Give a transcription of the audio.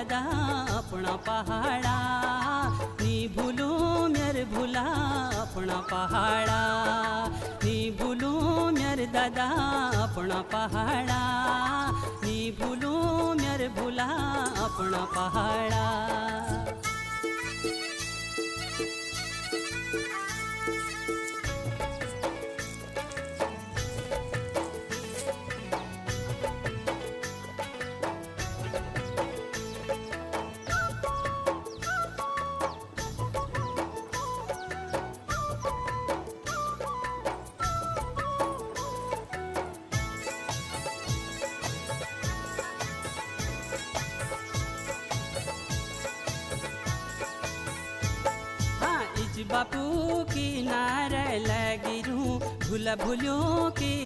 दादा अपना पहाड़ा, नी भूलू मेर भूला अपना पहाड़ा, नी भूलू मेर दादा अपना पहाड़ा, नी भूलू मेर भूला अपना पहाड़ा। बापू की नारे लगी रू भूला भूलो की